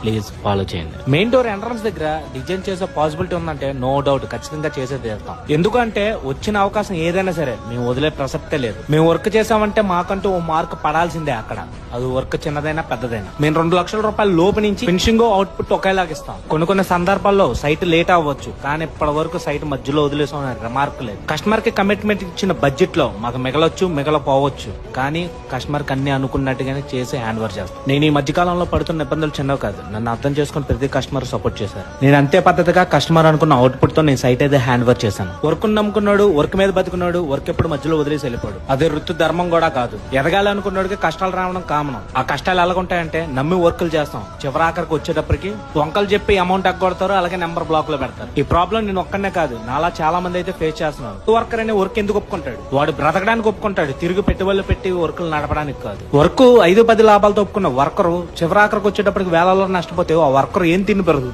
Please follow చేయండి. Main door entrance దగ్గర design చేసే పాసిబిలిటీ ఉందంటే నో డౌట్ ఖచ్చితంగా చేసే తీరుతాం. ఎందుకంటే వచ్చిన అవకాశం ఏదైనా సరే మేము వదిలే ప్రసక్తే లేదు. మేము వర్క్ చేసామంటే మాకంటూ ఓ మార్క్ పడాల్సిందే అక్కడ. అది వర్క్ చిన్నదైనా పెద్దదైనా. మేము 2 లక్షల రూపాయల లోపు నుంచి ఫినిషింగ్ అవుట్పుట్ ఒకేలాగా ఇస్తాం. కొన్ని సందర్భాల్లో సైట్ లేట్ అవ్వచ్చు, కానీ ఇప్పటి వరకు సైట్ మధ్యలో వదిలేసాం రిమార్క్ లేదు. కస్టమర్ కి కమిట్మెంట్ ఇచ్చిన బడ్జెట్ లో మాకు మిగలొచ్చు మిగలపోవచ్చు, కానీ కస్టమర్ కి అన్ని అనుకున్నట్టుగానే చేసి హ్యాండ్ ఓవర్ చేస్తాం. నేను ఈ మధ్యకాలంలో పడుతున్న ఇబ్బందులు చిన్నవి కాదు. నన్ను అర్థం చేసుకుని ప్రతి కస్టమర్ సపోర్ట్ చేశారు. నేను అంతే పద్ధతిగా కస్టమర్ అనుకున్న అవుట్పుట్ తో నేను సైట్ అయితే హ్యాండ్ ఓవర్ చేశాను. వర్క్ నమ్ముకున్నాడు, వర్క్ మీద బతుకున్నాడు, వర్క్ ఎప్పుడు మధ్యలో వదిలేసి వెళ్ళిపోడు. అదే వృత్తి ధర్మం కూడా కాదు. ఎదగాలనుకున్నాడికి కష్టాలు రావడం కామనం. ఆ కష్టాలు ఎలాగుంటాయంటే నమ్మి వర్కులు చేస్తాం, చివరాఖరికి వచ్చేటప్పటికి వంకలు చెప్పి అమౌంట్ ఎగ్గొడతారు, అలాగే నెంబర్ బ్లాక్ లో పెడతారు. ఈ ప్రాబ్లం నేను ఒక్కనే కాదు, నాలా చాలా మంది అయితే ఫేస్ చేస్తున్నారు. వర్కర్ అనే వర్క్ ఎందుకు ఒప్పుకుంటాడు? వాడు బ్రతకడానికి ఒప్పుకుంటాడు, తిరిగి పెట్టుబడులు పెట్టి వర్కులు నడపడానికి కాదు. వర్క్ 5-10 లాభాలతో ఒప్పుకున్న వర్కరు చివరాఖరికి వచ్చేటప్పటికి వేలలో నష్టపోతే ఆ వర్కర్ ఏం తిని పెరుగుతుంది.